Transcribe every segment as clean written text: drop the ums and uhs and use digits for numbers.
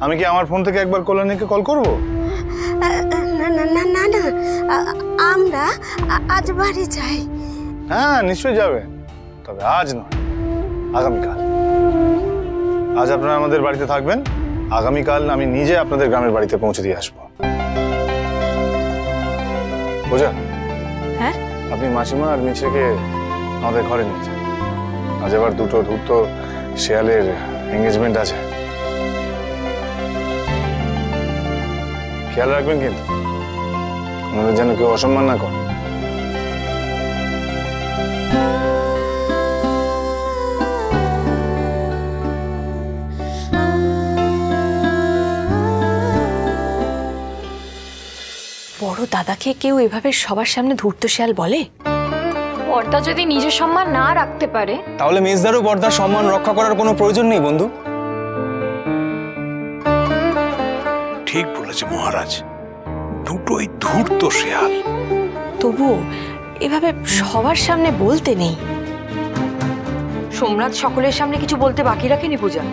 আমি কি আমার ফোন থেকে একবার কল্যাণীকে কল করব? না না না না না, আমরা আজ বাড়ি যাই। হ্যাঁ নিশ্চয়ই যাবে, তবে আজ নয়, আগামীকাল। আজ আপনারা আমাদের বাড়িতে থাকবেন, আগামীকাল আমি নিজে আপনাদের গ্রামের বাড়িতে পৌঁছে দিয়ে আসবো। বুঝা? হ্যাঁ, আপনি মাসিমা আর মিছেকে আমাদের ঘরে নিয়ে যান। আজ আবার দুটো ধূর্ত শেয়ালের এঙ্গেজমেন্ট আছে, খেয়াল রাখবেন কিন্তু ওনাদের যেন কেউ অসম্মান না করে। বড় দাদাকে কেউ এভাবে সবার সামনে ধূর্ত শেয়াল বলে? বর্দা যদি নিজের সম্মান না রাখতে পারে, তাহলে মেজদারও বর্দার সম্মান রক্ষা করার কোনো প্রয়োজন নেই বন্ধু। ঠিক বলেছে মহারাজ, দুটোই ধূর্ত শেয়াল। তবুও এভাবে সবার সামনে বলতে নেই। সোমনাথ সকলের সামনে কিছু বলতে বাকি রাখেনি পূজা।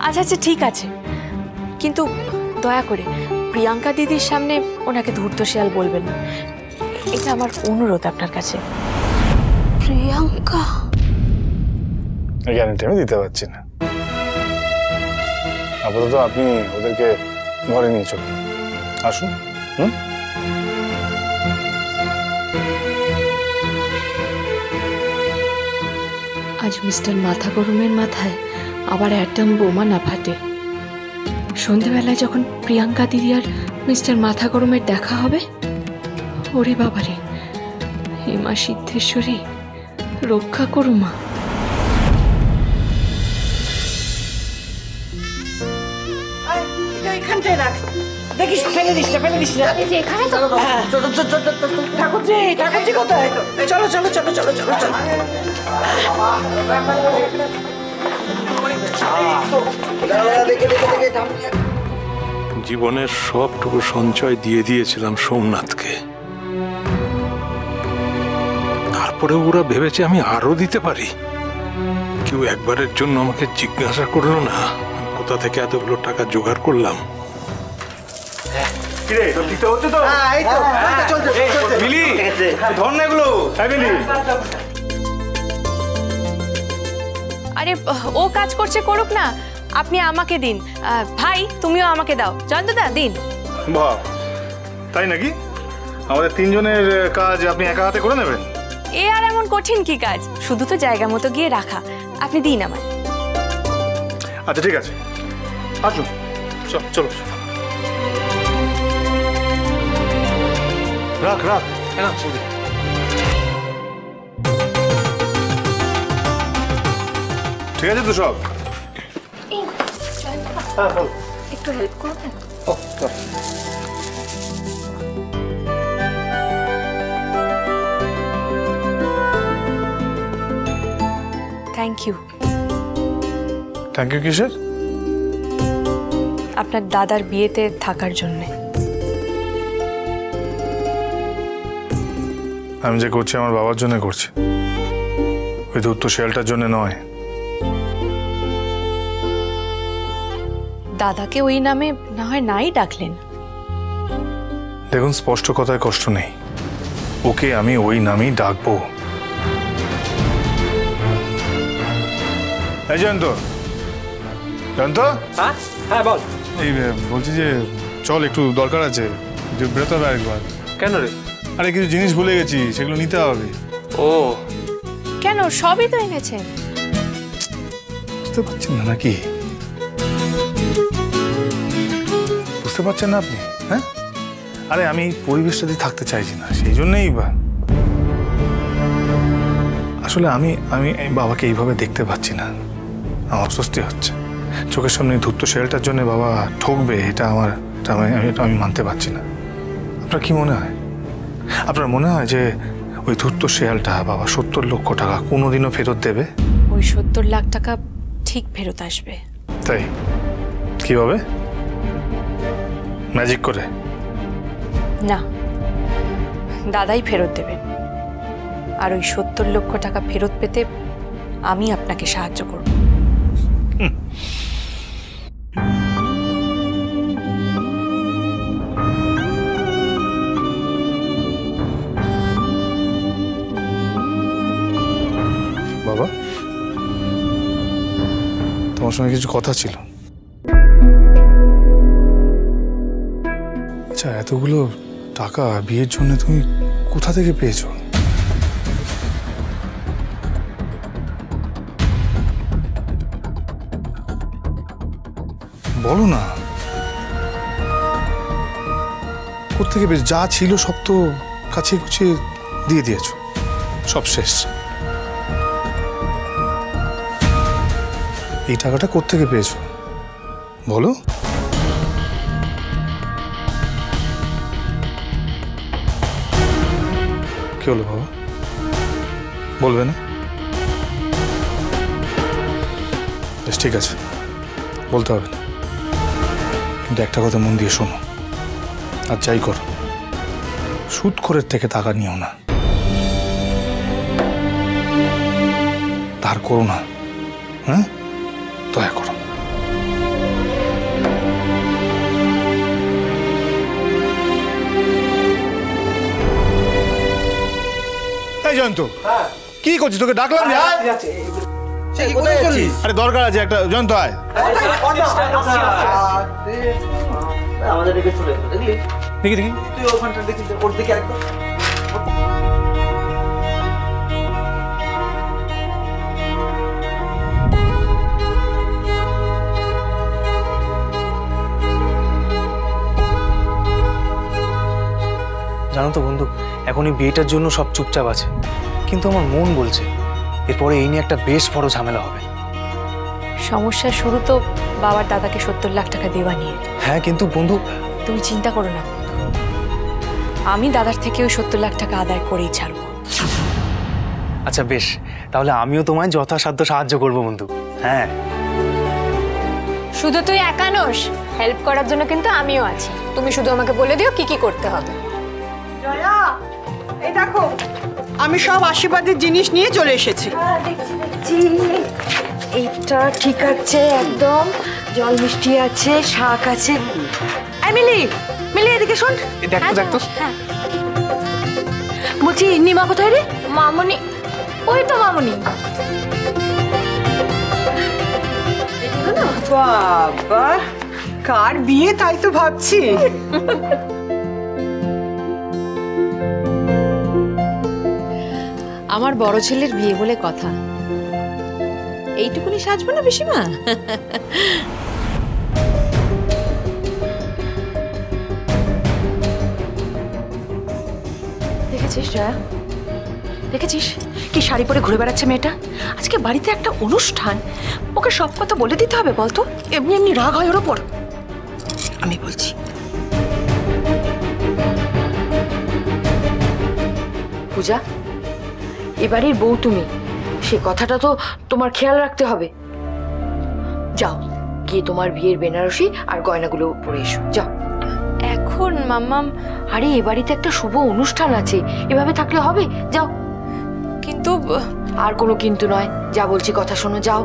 আচ্ছা আচ্ছা ঠিক আছে, কিন্তু দয়া করে প্রিয়াঙ্কা দিদির সামনে ওনাকে ধূর্ত শেয়াল বলবেন না, এটা আমার অনুরোধ আপনার কাছে। প্রিয়াঙ্কা? গ্যারান্টি আমি দিতে পারছি না। আপাতত আপনি ওদেরকে ঘরে নিয়ে চলুন, আসুন। আজ মিস্টার মাথা গরমের মাথায় আবার অ্যাটম বোমা না ফাটে। সন্ধেবেলায় যখন প্রিয়াঙ্কা দিদি আর মিস্টার মাথা গরমের দেখা হবে, ওরে বাবারে, হে মা সিদ্ধেশ্বরী, রক্ষা করো মা। এখানটায় রাখ, দেখিস ফেলে দিস না, ফেলে দিস না। এখানে তো ঠাকুরজি, ঠাকুরজি কোথায়? চলো চলো চলো চলো চলো চলো। জীবনের সবটুকু সঞ্চয় দিয়ে দিয়েছিলাম সোমনাথকে, তারপরে ওরা ভেবেছে আমি আরো দিতে পারি। কেউ একবারের জন্য আমাকে জিজ্ঞাসা করলো না কোথা থেকে এতগুলো টাকা জোগাড় করলাম। আরে ও কাজ করছে, করুক না, আপনি আমাকে দিন। ভাই তুমিও আমাকে দাও, জয়ন্তদা দিন। বাহ, তাই নাকি? আমাদের তিনজনের কাজ আপনি একা হাতে করে নেবেন? এ আর এমন কঠিন কি কাজ, শুধু তো জায়গা মতো গিয়ে রাখা। আপনি দিন আমায়। আচ্ছা ঠিক আছে, আসুন, চলো। রাখ রাখ। ঠিক আছে তো সব? একটু হেল্প করবেন? Thank you. থ্যাংক ইউ কিসের? আপনার দাদার বিয়েতে থাকার জন্যে। আমি যে করছি আমার বাবার জন্য করছি, ওই ধূর্ত শেয়ালটার জন্য নয়। দাদাকে ওই নামে না হয় নাই ডাকলেন। দেখুন, স্পষ্ট কথায় কষ্ট নেই, ওকে আমি ওই নামেই ডাকবো। এই জয়ন্ত, হ্যাঁ বল। এই বলছি যে চল, একটু দরকার আছে, বেরোতে হবে আরেকবার। কেন রে? আরে কিছু জিনিস ভুলে গেছি, সেগুলো নিতে হবে। ও কেন, সবই তো এনেছেন। বুঝতে পারছেন না নাকি? বুঝতে পারছেন না আপনি? হ্যাঁ, আরে আমি পরিবেশটাতে থাকতে চাইছি না, সেই জন্যই আসলে আমি বাবাকে এইভাবে দেখতে পাচ্ছি না, আমার অস্বস্তি হচ্ছে। চোখের সামনে ধূর্ত শেয়ালটার জন্য বাবা ঠকবে, এটা আমি মানতে পারছি না। আপনার কি মনে হয়? আপনার মনে হয় যে ওই ধূর্ত শেয়ালটা বাবা 70 লক্ষ টাকা কোনোদিনও ফেরত দেবে? ওই 70 লাখ টাকা ঠিক ফেরত আসবে। তাই? কিভাবে? ম্যাজিক করে? না, দাদাই ফেরত দেবেন। আর ওই 70 লক্ষ টাকা ফেরত পেতে আমি আপনাকে সাহায্য করব। বাবা, তোমার সঙ্গে কিছু কথা ছিল। আচ্ছা, এতগুলো টাকা বিয়ের জন্য তুমি কোথা থেকে পেয়েছো? বলো না, কোত্থেকে পেয়েছো? যা ছিল সব তো কাছে কুচিয়ে দিয়ে দিয়েছো, সব শেষ। এই টাকাটা কোত্থেকে পেয়েছো বলো? কি হলো বাবা, বলবে না? বেশ, ঠিক আছে, বলতে হবে না। কিন্তু একটা কথা মন দিয়ে শোনো, আর যাই করো, সুদখোরের থেকে টাকা নিও না, ধার করো না, হ্যাঁ? দয়া করো। এই জয়ন্ত, কি করছিস? তোকে ডাকলাম যে আয়। আরে দরকার আছে একটা, জয়ন্ত আয়। আমাদের দিকে চলে এলো, দেখলি? দেখি দেখি। তুই ওখানটা দেখি, ওর দিকে একদম। জানো তো বন্ধু, এখন এই বিয়েটার জন্য সব চুপচাপ আছে, কিন্তু আমার মন বলছে এরপরে এই নিয়ে একটা বেশ বড় ঝামেলা হবে। সমস্যার শুরু তো বাবার দাদাকে 70 লাখ টাকা দেওয়া নিয়ে। হ্যাঁ, কিন্তু বন্ধু তুমি চিন্তা করো না, আমি দাদার থেকে ওই 70 লাখ টাকা আদায় করেই ছাড়বো। আচ্ছা বেশ, তাহলে আমিও তোমায় যথাসাধ্য সাহায্য করবো বন্ধু। হ্যাঁ, শুধু তুই একা নোস, হেল্প করার জন্য কিন্তু আমিও আছি। তুমি শুধু আমাকে বলে দিও কি কি করতে হবে। জয়া, এই দেখো, আমি সব আশীর্বাদের জিনিস নিয়ে চলে এসেছি। এইটা ঠিক আছে, একদম জল মিষ্টি আছে, শাক আছে। মিলি, মিলি এদিকে শোন। দেখো দেখো। বলছি নিমা কোথায় রে? মামুনি, ওই তো মামুনি। বাবা, কার বিয়ে তাই তো ভাবছি। আমার বড় ছেলের বিয়ে বলে কথা, এইটুকুনি সাজবো না পিসিমা? দেখেছিস জয়া, দেখেছিস কি শাড়ি পরে ঘুরে বেড়াচ্ছে মেয়েটা? আজকে বাড়িতে একটা অনুষ্ঠান, ওকে সব কথা বলে দিতে হবে বলতো? এমনি এমনি রাগ হয় ওর ওপর। আমি বলছি পূজা, এবারের বউ তুমি, সে কথাটা তো তোমার খেয়াল রাখতে হবে। যাও গিয়ে তোমার বিয়ের বেনারসি আর গয়নাগুলো পরে এসো, যাও। এখন মাম্মাম, আরে এ বাড়িতে একটা শুভ অনুষ্ঠান আছে, এভাবে থাকলে হবে? যাও। কিন্তু আর কোনো কিন্তু নয়, যা বলছি কথা শোনো, যাও।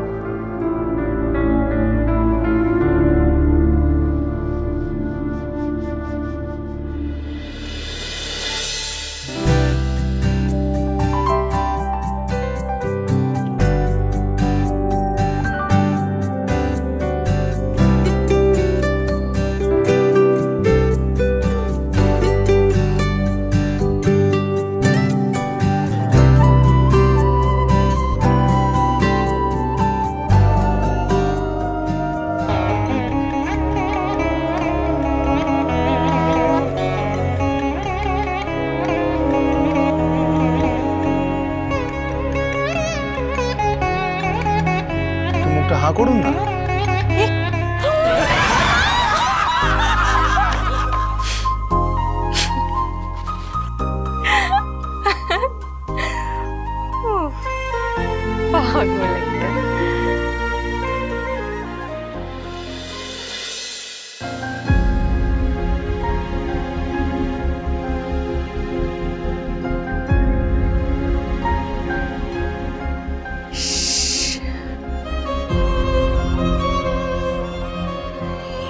হাঁ করুন না। পাগল একটা।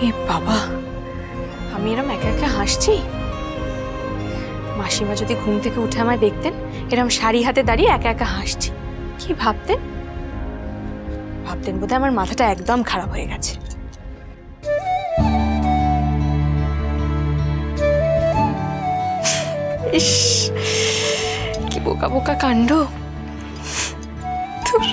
এ বাবা, আমি এরম একা একা হাসছি? মাসিমা যদি ঘুম থেকে উঠে আমায় দেখতেন এরম শাড়ি হাতে দাঁড়িয়ে একা একা হাসছি, কি ভাবতেন? ভাবতেন বোধহয় আমার মাথাটা একদম খারাপ হয়ে গেছে। ইস, কি বোকা বোকা কাণ্ড। ধুর।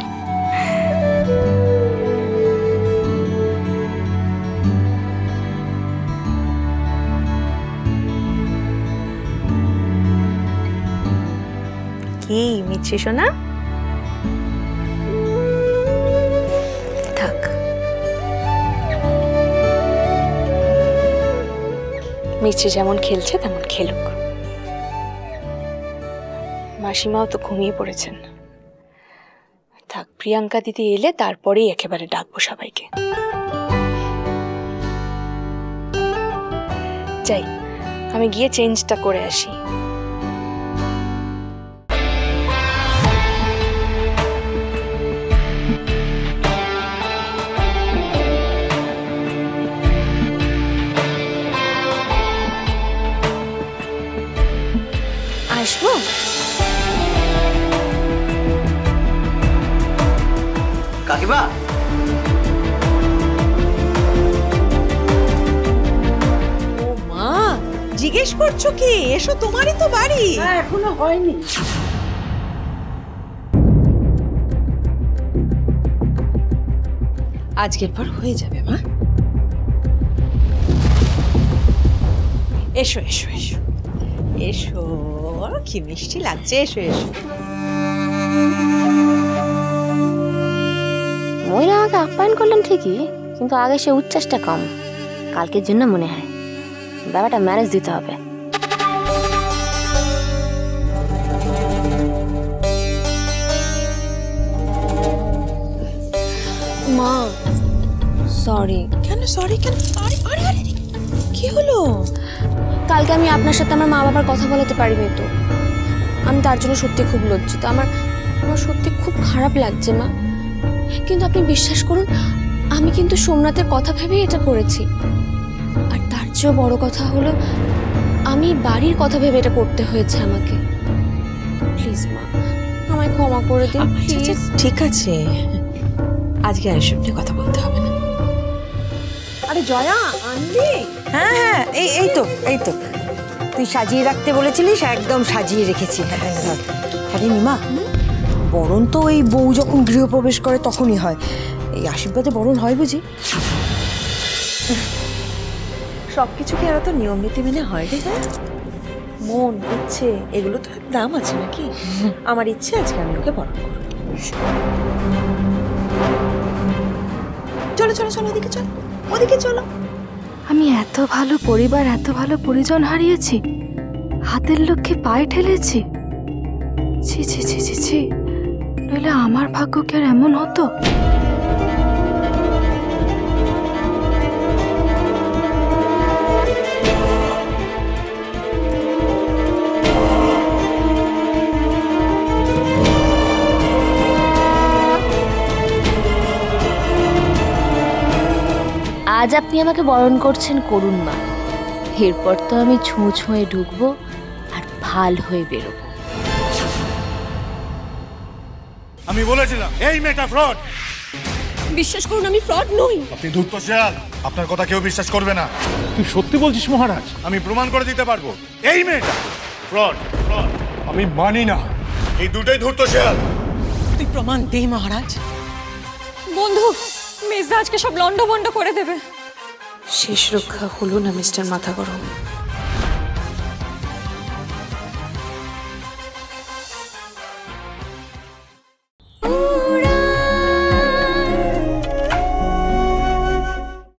কি মিছে শোনা? থাক, মিছে যেমন খেলছে তেমন খেলুক। মাসিমাও তো ঘুমিয়ে পড়েছেন। থাক, প্রিয়াঙ্কা দিদি এলে তারপরেই একেবারে ডাকবো সবাইকে। যাই, আমি গিয়ে চেঞ্জটা করে আসি। আসবো? কাকিমা, ও মা, জিজ্ঞেস করছো কি? এসো, তোমারই তো বাড়ি। এখনো হয়নি। আজকের পর হয়ে যাবে মা। এসো এসো এসো এসো, কি মিষ্টি লাগছে। এসো এসো। ময়রা আমাকে আপ্যায়ন করলেন ঠিকই, কিন্তু আগে সে উচ্ছ্বাসটা কম। কালকের জন্য মনে হয় ব্যাপারটা ম্যানেজ দিতে হবে। মা সরি। কেন সরি কেন? আরে আরে আরে, কি হলো? কালকে আমি আপনার সাথে আমার মা বাবার কথা বলাতে পারিনি তো, আমি তার জন্য সত্যি খুব লজ্জিত। আমার সত্যি খুব খারাপ লাগছে মা, কিন্তু আপনি বিশ্বাস করুন আমি কিন্তু সোমনাথের কথা ভেবেই এটা করেছি। আর তার চেয়েও বড় কথা হলো আমি বাড়ির কথা ভেবে এটা করতে হয়েছে আমাকে। প্লিজ মা, আমায় ক্ষমা করে দিন প্লিজ। ঠিক আছে, আজকে আর এসব নিয়ে কথা বলতে হবে না। আরে জয়া, আনলি? হ্যাঁ হ্যাঁ, এই তো তুই সাজিয়ে রাখতে বলেছিলিস, একদম সাজিয়ে রেখেছি। হ্যাঁ হ্যাঁ ধর। আরে নিমা, বরণ তো ওই বউ যখন গৃহপ্রবেশ করে তখনই হয়, এই আশীর্বাদে বরণ হয় বুঝি? সবকিছু কি আর তো নিয়ম নীতি মেনে হয় রে? মন, ইচ্ছে, এগুলো তো দাম আছে নাকি? আমার ইচ্ছে আজকে আমি ওকে বরণ করব। চলো চলো চলো, ওদিকে চলো, ওদিকে চলো। আমি এত ভালো পরিবার, এত ভালো পরিজন হারিয়েছি, হাতের লক্ষ্যে পায়ে ঠেলেছি। ছি ছি ছি ছি ছি, নইলে আমার ভাগ্য কি আর এমন হতো? আজ আপনি আমাকে বরণ করছেন, করুন মা। এরপর তো আমি ছুঁয়ে ঢুকবো আর ভাল হয়ে বেরোবো। আমি বলেছিলাম এই মেয়েটা ফ্রড। বিশ্বাস করুন আমি ফ্রড নই। আপনি ধূর্ত শেয়াল, আপনার কথা কেউ বিশ্বাস করবে না। তুই সত্যি বলছিস মহারাজ? আমি প্রমাণ করে দিতে পারবো এই মেয়েটা ফ্রড। আমি মানি না। এই দুটোই ধূর্ত শেয়াল। তুই প্রমাণ দে মহারাজ। বন্ধু, মেজদা আজকে সব লন্ডভন্ড করে দেবে। শেষ রক্ষা হলো না মিস্টার মাথা গরম।